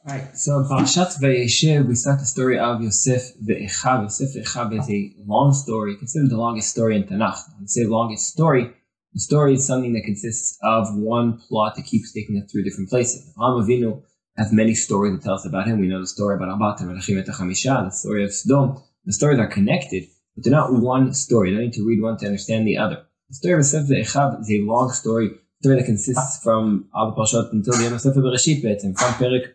Alright, so in PARASHAT VAYESHEV, we start the story of Yosef VeEchav. Yosef VeEchav is a long story, considered the longest story in Tanakh. When I say longest story, the story is something that consists of one plot that keeps taking us through different places. Avraham Avinu has many stories that tell us about him. We know the story about the story of Sodom. The stories are connected, but they're not one story. You don't need to read one to understand the other. The story of Yosef VeEchav is a long story that consists from all the Parashat until the end of Sefer Bereshit, from Perek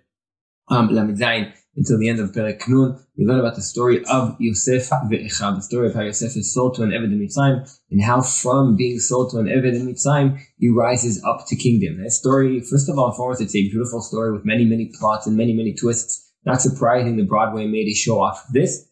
Lamed until the end of Perek Nun. We learn about the story of Yosef VeEchav, the story of how Yosef is sold to an Eved in Mitzrayim, and how from being sold to an Eved in Mitzrayim, he rises up to kingdom. That story, first of all and foremost, it's a beautiful story with many, many plots and many, many twists. Not surprising that Broadway made a show off of this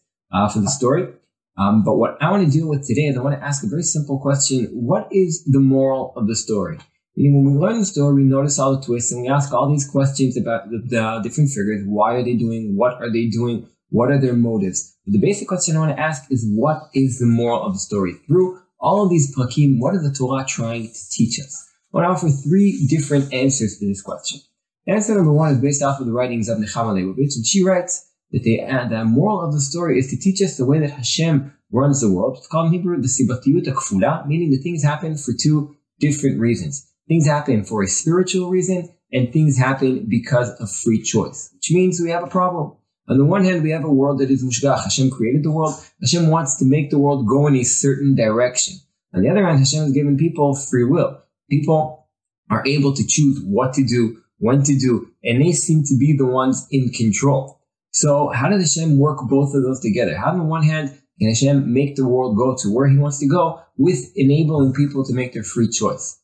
for the story. But what I want to deal with today is I want to ask a very simple question. What is the moral of the story? Meaning, when we learn the story, we notice all the twists and we ask all these questions about the different figures. Why are they doing? What are they doing? What are their motives? But the basic question I want to ask is, what is the moral of the story? Through all of these prakim, what is the Torah trying to teach us? I want to offer three different answers to this question. Answer number one is based off of the writings of Nechama Leibovitch, and she writes that the moral of the story is to teach us the way that Hashem runs the world. It's called in Hebrew the sibatiyut hakfula, meaning that things happen for two different reasons. Things happen for a spiritual reason, and things happen because of free choice, which means we have a problem. On the one hand, we have a world that is mushgach. Hashem created the world. Hashem wants to make the world go in a certain direction. On the other hand, Hashem has given people free will. People are able to choose what to do, when to do, and they seem to be the ones in control. So how does Hashem work both of those together? How on the one hand can Hashem make the world go to where he wants to go with enabling people to make their free choice?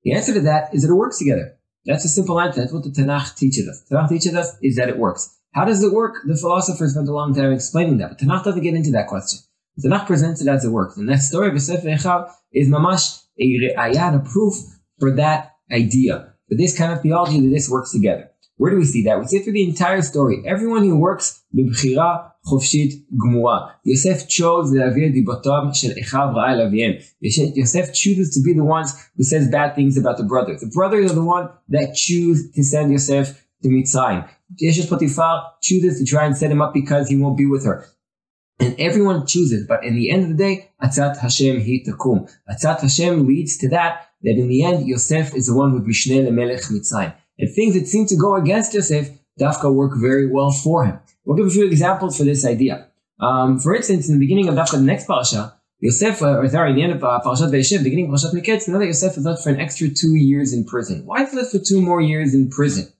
The answer to that is that it works together. That's a simple answer. That's what the Tanakh teaches us. The Tanakh teaches us is that it works. How does it work? The philosophers spent a long time explaining that, but Tanakh doesn't get into that question. The Tanakh presents it as it works. And that story of Yosef VeEchav is mamash a re'ayah, a proof for that idea, for this kind of theology that this works together. Where do we see that? We see it through the entire story. Everyone who works b'bchira chofshit gmura. Yosef chose le'avir dibotam shel Echav ra'ai l'aviem. Yosef chooses to be the ones who says bad things about the brothers. The brothers are the one that choose to send Yosef to Mitzrayim. Yeshes Potifar chooses to try and set him up because he won't be with her. And everyone chooses, but in the end of the day, Atzat Hashem hi takum. Atzat Hashem leads to that in the end, Yosef is the one with Mishneh lemelech Mitzrayim. And things that seem to go against Yosef, Dafka work very well for him. We'll give a few examples for this idea. For instance, in the beginning of Dafka, the next parasha, Yosef, in the end of Parashat VAYESHEV, beginning of Parashat Miketz, know that Yosef is left for an extra 2 years in prison. Why is he left for 2 more years in prison?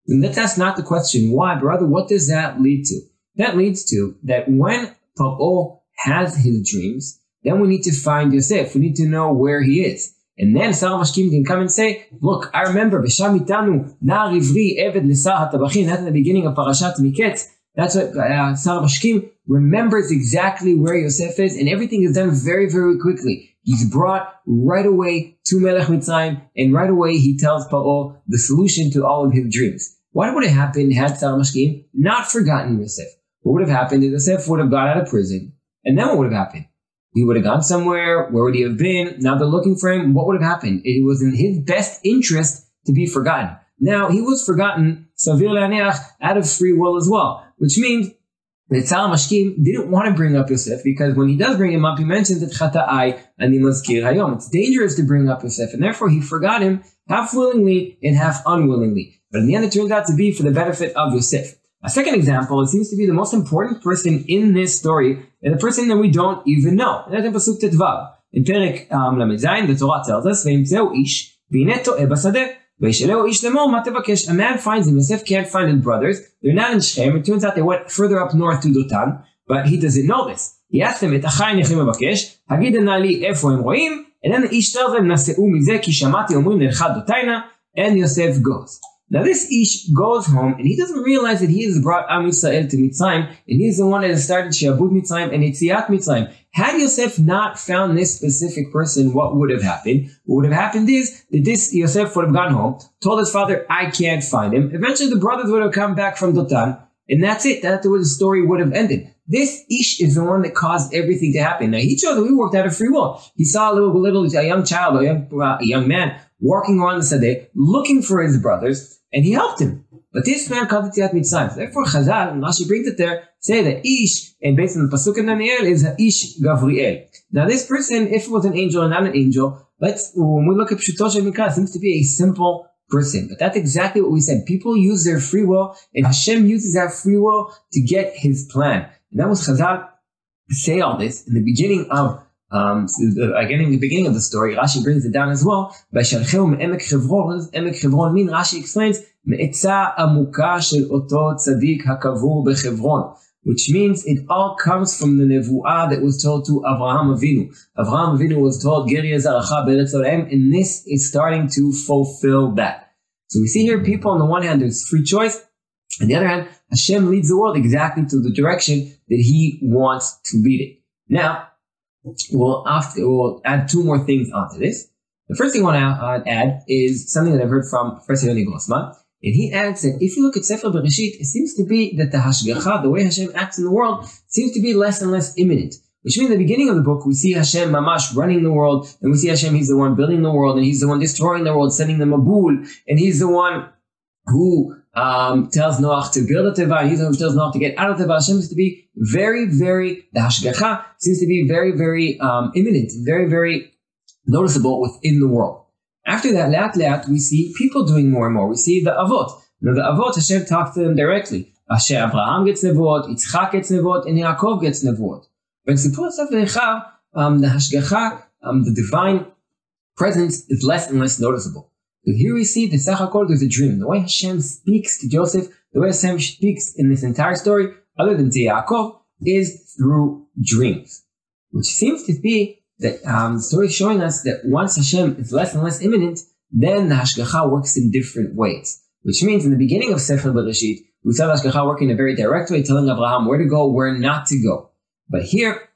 And that's not the question why, but rather what does that lead to? That leads to that when Paro has his dreams, then we need to find Yosef. We need to know where he is. And then Sarah Mashkim can come and say, look, I remember, B'sham itanu, na'ar ivri eved l'sar hatabachin. That's in the beginning of Parashat Miketz. That's what Sarah Mashkim remembers exactly where Yosef is, and everything is done very, very quickly. He's brought right away to Melech Mitzrayim, and right away he tells Paro the solution to all of his dreams. What would have happened had Sarah Mashkim not forgotten Yosef? What would have happened if Yosef would have got out of prison? And then what would have happened? He would have gone somewhere. Where would he have been? Now they're looking for him. What would have happened? It was in his best interest to be forgotten. Now, he was forgotten, Savir Le'aneach, out of free will as well. Which means that Sarah Mashkim didn't want to bring up Yosef, because when he does bring him up, he mentions that Chata'ai ani mazkir hayom. It's dangerous to bring up Yosef, and therefore he forgot him half willingly and half unwillingly. But in the end, it turned out to be for the benefit of Yosef. A second example, it seems to be the most important person in this story, and the person that we don't even know. And that's in Pasuk Tetvav. In Perek Lamed Zayin, the Torah tells us, "V'yimtzeu ish, v'hineh to'eh basadeh, v'yishaleu ish lemor ma tevakesh." A man finds him. Yosef can't find his brothers. They're not in Shechem. It turns out they went further up north to Dotan, but he doesn't know this. He asked them, "Et achai nechim avakesh, hagid na li efo em roim," and then the ish tells them, "Naseu mizeh ki shamati omrim nelchad dotayna," and Yosef goes. Now this Ish goes home, and he doesn't realize that he has brought Amichai to Mitzrayim, and he's the one that has started Sheabud Mitzrayim and Yetziat Mitzrayim. Had Yosef not found this specific person, what would have happened? What would have happened is that this Yosef would have gone home, told his father, I can't find him. Eventually the brothers would have come back from Dotan, and that's it. That's where the story would have ended. This Ish is the one that caused everything to happen. Now he chose that we worked out of free will. He saw a young child, a young man walking around the Sadeh, looking for his brothers, and he helped him. but this man called Yetziat Mitzrayim. So therefore, Chazal, and Rashi brings it there, say that Ish, and based on the Pasuk in Daniel, is Ish Gavriel. Now this person, if it was an angel or not an angel, when we look at Pshuto Shel Mikra, it seems to be a simple person. But that's exactly what we said. People use their free will, and Hashem uses that free will to get his plan. And that was Chazal say all this in the beginning of the beginning of the story. Rashi brings it down as well. Vayeshalcheu me'emek Chevron. What does emek Chevron mean? Rashi explains me'etza amuka shel oto tzadik hakavur bechevron, which means it all comes from the nevuah that was told to Avraham Avinu. Avraham Avinu was told, Geri Ezaracha Beretz Olam, and this is starting to fulfill that. So we see here people, on the one hand, there's free choice. On the other hand, Hashem leads the world exactly to the direction that he wants to lead it. Now, we'll add two more things onto this. The first thing I want to add is something that I've heard from Professor Yoni Grossman. And he adds that if you look at Sefer Bereshit, it seems to be that the hashgacha, the way Hashem acts in the world, seems to be less and less imminent. Which means at the beginning of the book, we see Hashem mamash running the world, and we see Hashem, he's the one building the world, and he's the one destroying the world, sending them a bull, and he's the one who tells Noach to build a teva, and he's the one who tells Noach to get out of teva. Hashem seems to be the hashgacha seems to be very, very imminent, very, very noticeable within the world. After that, leat, we see people doing more and more. We see the avot. Now the avot, Hashem talks to them directly. Abraham gets nevuot, Yitzchak gets nevuot, and Yaakov gets nevuot. But in Sipur Asaf Ve'echav, the hashgacha, the divine presence is less and less noticeable. But here we see that Sacher there's a dream. The way Hashem speaks to Joseph, the way Hashem speaks in this entire story, other than to Yaakov, is through dreams. Which seems to be that the story is showing us that once Hashem is less and less imminent, then the hashgacha works in different ways. Which means in the beginning of Sefer Bereshit, we saw the hashgacha working in a very direct way, telling Abraham where to go, where not to go. But here,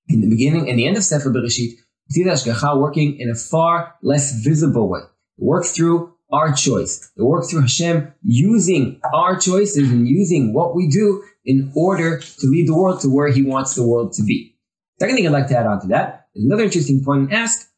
in the beginning and the end of Sefer Bereshit, we see the hashgacha working in a far less visible way. It works through our choice. It works through Hashem using our choices and using what we do in order to lead the world to where he wants the world to be. Second thing I'd like to add on to that is another interesting point and ask,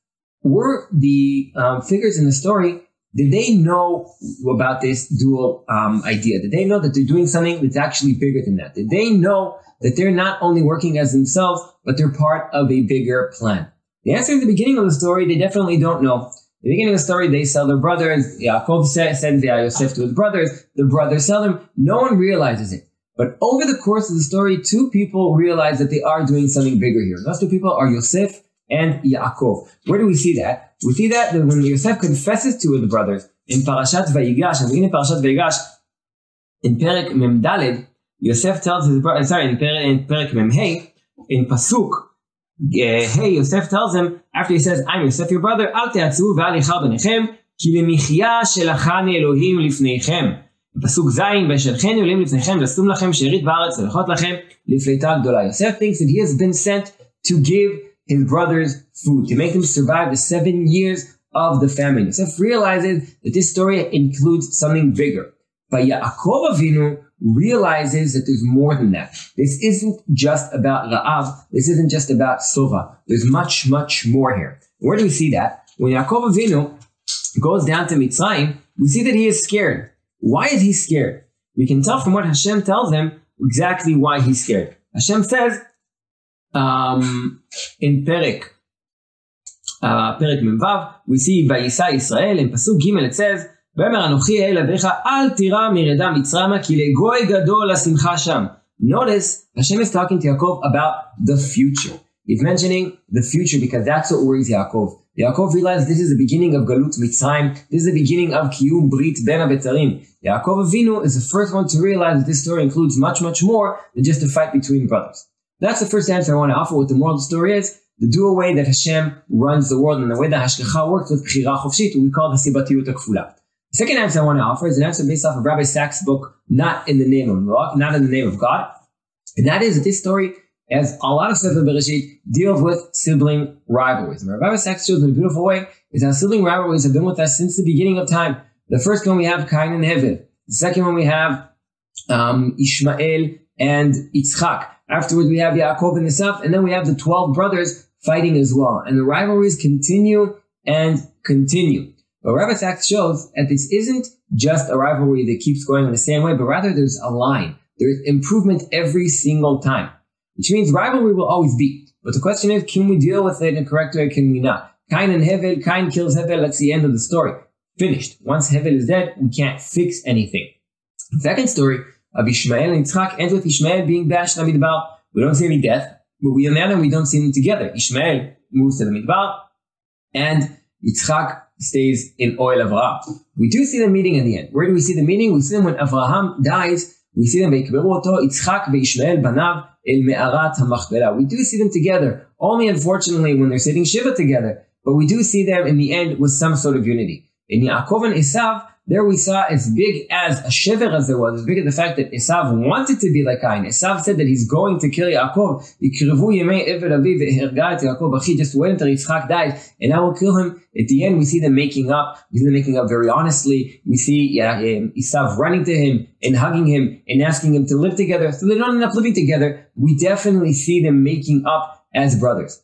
were the figures in the story, did they know about this dual idea? Did they know that they're doing something that's actually bigger than that? Did they know that they're not only working as themselves, but they're part of a bigger plan? The answer at the beginning of the story, they definitely don't know. At the beginning of the story, they sell their brothers. Yaakov sends Yosef to his brothers. The brothers sell them. No one realizes it. But over the course of the story, two people realize that they are doing something bigger here. Those two people are Yosef and Yaakov. Where do we see that? We see that when Yosef confesses to the brothers in Parashat Vayigash, and we in Parashat Vayigash, in Perek Mem Daled, Yosef tells his brother, in Perek Mem Hey, in Pasuk, Hey, Yosef tells him, after he says, I'm Yosef your brother, Al te'atzu ve'al yichar benechem, ki lemichya shelachani Elohim lifneichem. Pasuk Zayin, Vayeshelchenu Elohim lifneichem, lasum lachem sherit ba'aretz, velachot lachem lifleita gdola. Yosef thinks that he has been sent to give his brothers food, to make them survive the 7 years of the famine. Yosef realizes that this story includes something bigger. But Yaakov Avinu realizes that there's more than that. This isn't just about Ra'av. This isn't just about Sova. There's much, much more here. Where do we see that? When Yaakov Avinu goes down to Mitzrayim, we see that he is scared. Why is he scared? We can tell from what Hashem tells him exactly why he's scared. Hashem says, in Perek Memvav, we see Vayisa Israel, in Pasuk Gimel it says, Notice Hashem is talking to Yaakov about the future. He's mentioning the future because that's what worries Yaakov. Yaakov realized this is the beginning of Galut Mitzrayim. This is the beginning of Kiyum Brit Ben HaBetzarim. Yaakov Avinu is the first one to realize that this story includes much, much more than just a fight between brothers. That's the first answer I want to offer. What the moral of the story is, the dual way that Hashem runs the world and the way that Hashgacha works with Bchira Chofshit, we call the Sibatiyut HaKfula. The second answer I want to offer is an answer based off of Rabbi Sachs' book, Not in the Name of God, Not in the Name of God. And that is that this story, as a lot of Sefer Bereshit, deals with sibling rivalries. And Rabbi Sachs shows in a beautiful way is how sibling rivalries have been with us since the beginning of time. The first one we have Cain and Hevel. The second one we have Ishmael and Yitzchak. Afterwards we have Yaakov and Esav. And then we have the 12 brothers fighting as well. And the rivalries continue and continue. But Rabbi Sachs shows that this isn't just a rivalry that keeps going in the same way, but rather there's a line. There's improvement every single time, which means rivalry will always be. But the question is, can we deal with it in a correct way or can we not? Cain and Hevel, Cain kills Hevel, that's the end of the story. Finished. Once Hevel is dead, we can't fix anything. The second story of Ishmael and Yitzchak ends with Ishmael being bashed in the Midbar. We don't see any death, but we don't see them together. Ishmael moves to the Midbar, and Yitzchak stays in Oel Avraham. We do see them meeting in the end. Where do we see them meeting? We see them when Avraham dies. We see them ויקברו אותו יצחק וישמעאל בניו אל מערת המכפלה. We do see them together. Only unfortunately when they're sitting Shiva together. But we do see them in the end with some sort of unity. In Yaakov and Esav, there we saw as big as a shever as there was, as big as the fact that Esav wanted to be like Cain. Esav said that he's going to kill Yaakov. יקרבו ימי אבל אביו והרגה את יעקב אחי. Just wait until Yitzchak dies and I will kill him. At the end we see them making up. We see them making up very honestly. We see Esav running to him and hugging him and asking him to live together. So they don't end up living together. We definitely see them making up as brothers.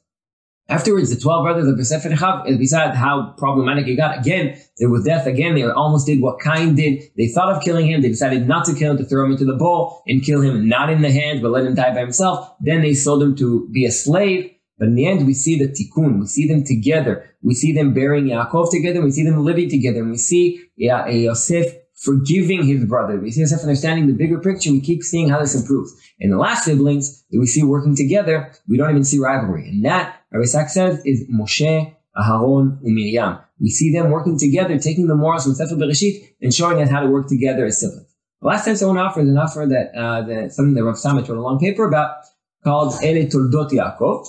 Afterwards, the 12 brothers of Yosef and Echav, besides how problematic it got, again, there was death again. They almost did what Cain did. They thought of killing him. They decided not to kill him, to throw him into the bowl and kill him, not in the hand, but let him die by himself. Then they sold him to be a slave. But in the end, we see the tikkun. We see them together. We see them burying Yaakov together. We see them living together. And we see Yosef forgiving his brother. We see Yosef understanding the bigger picture. We keep seeing how this improves. And the last siblings that we see working together, we don't even see rivalry. And that, Rabbi Sachs says, is Moshe, Aharon, and Miriam. We see them working together, taking the morals from Sefer Bereshit and showing us how to work together as siblings. The last time someone offered an offer that something that Rav Samit wrote a long paper about called Ele Toldot Yaakov.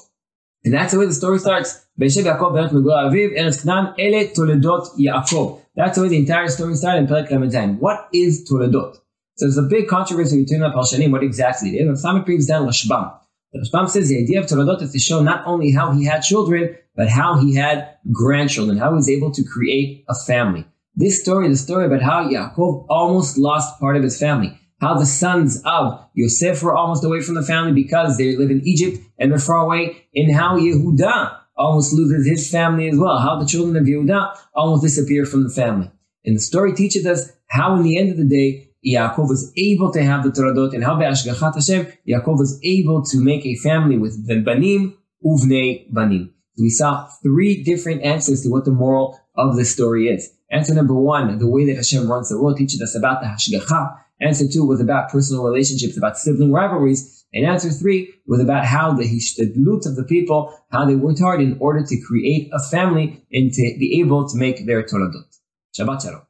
And that's the way the story starts. VAYESHEV Yaakov beret megura aviv, Eretz Canaan, Ele Toledot Yaakov. That's the way the entire story started in Perek Lamed Zayin. What is Toledot? So there's a big controversy between the Parshanim, what exactly it is. Rav Samit brings down Rashbam. Rashbam says the idea of Toledot is to show not only how he had children, but how he had grandchildren, how he was able to create a family. This story is a story about how Yaakov almost lost part of his family. How the sons of Yosef were almost away from the family because they live in Egypt and they're far away. And how Yehuda almost loses his family as well. How the children of Yehuda almost disappear from the family. And the story teaches us how in the end of the day, Yaakov was able to have the Toradot and how be'ashgachat Hashem, Yaakov was able to make a family with the Banim, Uvnei Banim. We saw 3 different answers to what the moral of this story is. Answer number 1, the way that Hashem runs the world, teaches us about the Hashgacha. Answer 2 was about personal relationships, about sibling rivalries. And answer 3 was about how the hishtadlut of the people, how they worked hard in order to create a family and to be able to make their toladot. Shabbat Shalom.